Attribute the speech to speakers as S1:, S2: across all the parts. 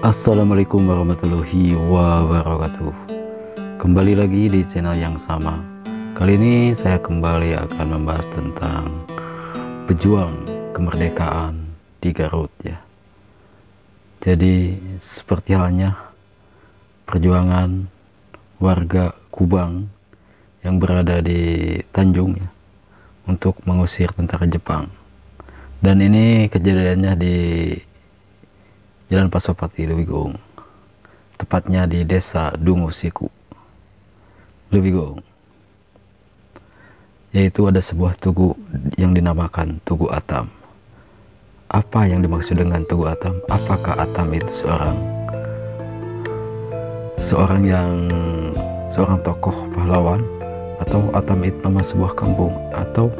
S1: Assalamualaikum warahmatullahi wabarakatuh. Kembali lagi di channel yang sama. Kali ini saya kembali akan membahas tentang pejuang kemerdekaan di Garut ya. Jadi seperti halnya perjuangan warga Kubang yang berada di Tanjung ya, untuk mengusir tentara Jepang. Dan ini kejadiannya di Jalan Pasopati, Leuwigong, tepatnya di Desa Dungosiku, Leuwigong. Yaitu ada sebuah tugu yang dinamakan Tugu Atam. Apa yang dimaksud dengan Tugu Atam? Apakah Atam itu seorang tokoh pahlawan, atau Atam itu nama sebuah kampung, atau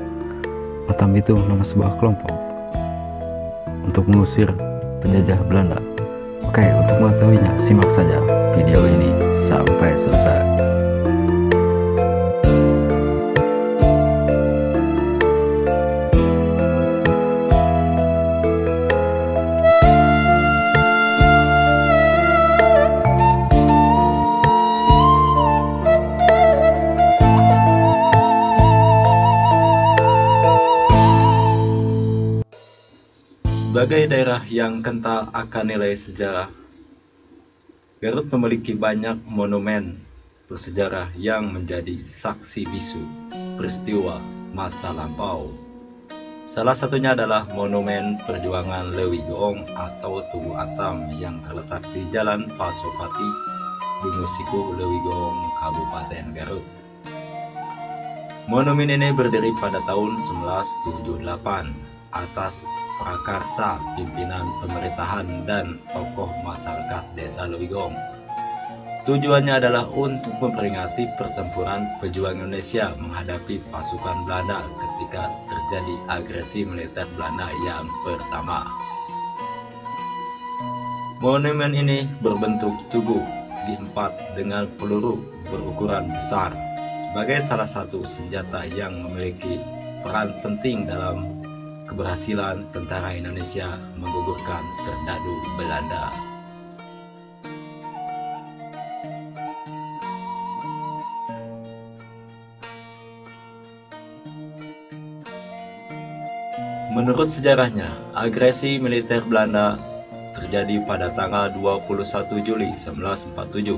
S1: Atam itu nama sebuah kelompok untuk mengusir penjajah Belanda? Oke, untuk mengetahuinya simak saja video ini sampai selesai.
S2: Sebagai daerah yang kental akan nilai sejarah, Garut memiliki banyak monumen bersejarah yang menjadi saksi bisu peristiwa masa lampau. Salah satunya adalah Monumen Perjuangan Leuwigong atau Tugu Atam yang terletak di Jalan Pasopati, Dungosiku, Leuwigong, Kabupaten Garut. Monumen ini berdiri pada tahun 1978 atas prakarsa pimpinan pemerintahan dan tokoh masyarakat Desa Leuwigong. Tujuannya adalah untuk memperingati pertempuran pejuang Indonesia menghadapi pasukan Belanda ketika terjadi agresi militer Belanda yang pertama. Monumen ini berbentuk tugu segi empat dengan peluru berukuran besar sebagai salah satu senjata yang memiliki peran penting dalam keberhasilan tentara Indonesia menggugurkan serdadu Belanda. Menurut sejarahnya, agresi militer Belanda terjadi pada tanggal 21 Juli 1947.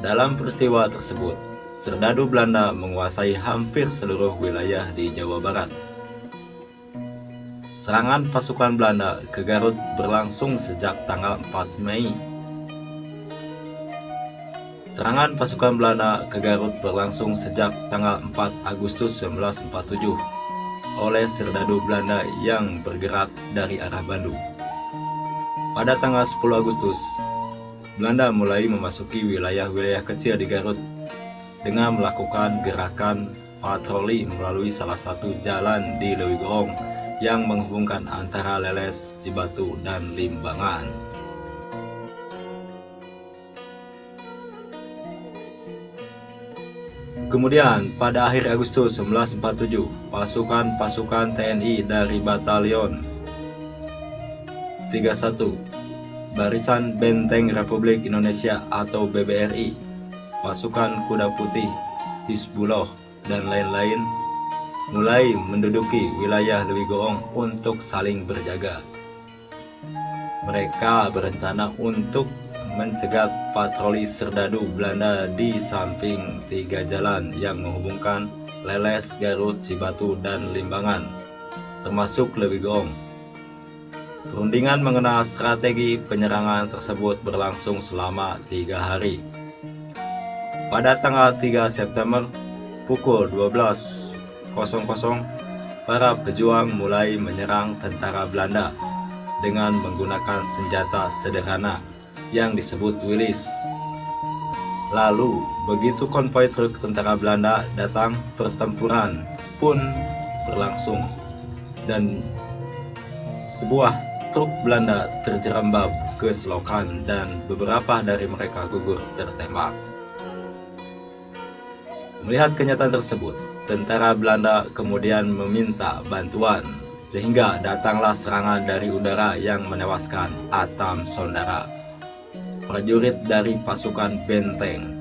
S2: Dalam peristiwa tersebut, serdadu Belanda menguasai hampir seluruh wilayah di Jawa Barat. Serangan pasukan Belanda ke Garut berlangsung sejak tanggal 4 Mei. Serangan pasukan Belanda ke Garut berlangsung sejak tanggal 4 Agustus 1947 oleh serdadu Belanda yang bergerak dari arah Bandung. Pada tanggal 10 Agustus, Belanda mulai memasuki wilayah-wilayah kecil di Garut dengan melakukan gerakan patroli melalui salah satu jalan di Leuwigong yang menghubungkan antara Leles, Cibatu, dan Limbangan. Kemudian, pada akhir Agustus 1947, pasukan TNI dari Batalion 31, Barisan Benteng Republik Indonesia atau BBRI, pasukan Kuda Putih, Hizbullah, dan lain-lain mulai menduduki wilayah Leuwigong untuk saling berjaga. Mereka berencana untuk mencegat patroli serdadu Belanda di samping 3 jalan yang menghubungkan Leles, Garut, Cibatu, dan Limbangan, termasuk Leuwigong. Perundingan mengenal strategi penyerangan tersebut berlangsung selama 3 hari. Pada tanggal 3 September pukul 12.00, para pejuang mulai menyerang tentara Belanda dengan menggunakan senjata sederhana yang disebut Willis. Lalu, begitu konvoi truk tentara Belanda datang, pertempuran pun berlangsung dan sebuah truk Belanda terjerembab ke selokan dan beberapa dari mereka gugur tertembak. Melihat kenyataan tersebut, tentara Belanda kemudian meminta bantuan sehingga datanglah serangan dari udara yang menewaskan Atam Sondara, prajurit dari pasukan benteng.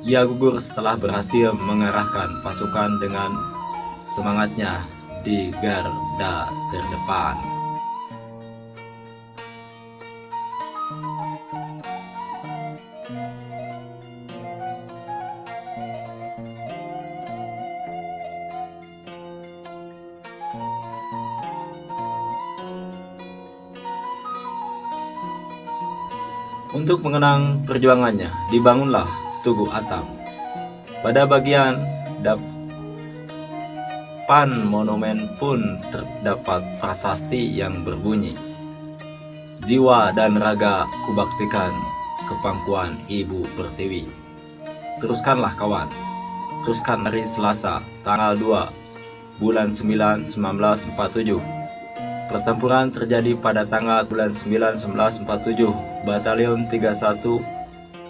S2: Ia gugur setelah berhasil mengarahkan pasukan dengan semangatnya di garda terdepan. Untuk mengenang perjuangannya, dibangunlah Tugu Atam. Pada bagian depan monumen pun terdapat prasasti yang berbunyi, "Jiwa dan raga kubaktikan ke pangkuan Ibu Pertiwi." Teruskanlah kawan, teruskan hari Selasa, tanggal 2 bulan 9 1947. Pertempuran terjadi pada tanggal bulan 9 1947. Batalion 31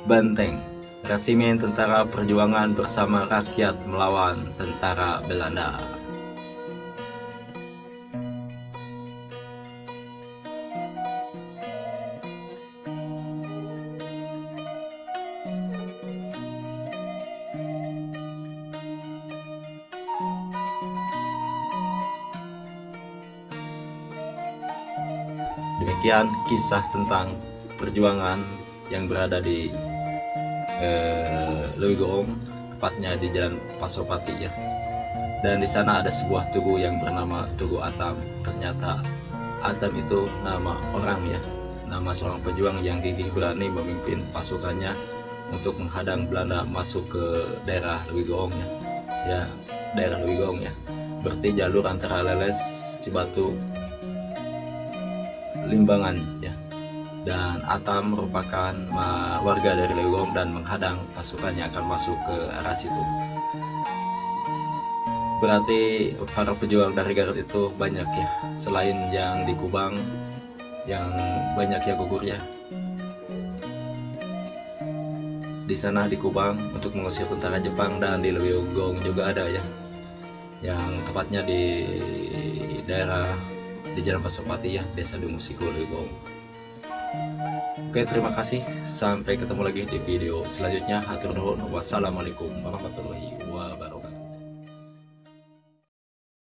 S2: Benteng, Resimen Tentara Perjuangan Bersama Rakyat melawan Tentara Belanda. Demikian kisah tentang perjuangan yang berada di Lewigorong, tepatnya di Jalan Pasopati ya. Dan di sana ada sebuah tugu yang bernama Tugu Atam. Ternyata Atam itu nama orang ya, nama seorang pejuang yang gigih berani memimpin pasukannya untuk menghadang Belanda masuk ke daerah Lewigorong ya, daerah Lewigorong ya. Berarti jalur antara Leles, Cibatu, Limbangan ya. Dan Atam merupakan warga dari Lewigorong dan menghadang pasukan yang akan masuk ke arah situ. Berarti para pejuang dari Garut itu banyak ya, selain yang di Kubang yang banyak yang gugur ya. Di sana di Kubang untuk mengusir tentara Jepang, dan di Lewigorong juga ada ya, yang tepatnya di daerah di Jalan Pasopati ya, Desa Dumusiku, Lewigorong. Oke, terima kasih. Sampai ketemu lagi di video selanjutnya. Hatur nuhun. Wassalamualaikum warahmatullahi wabarakatuh.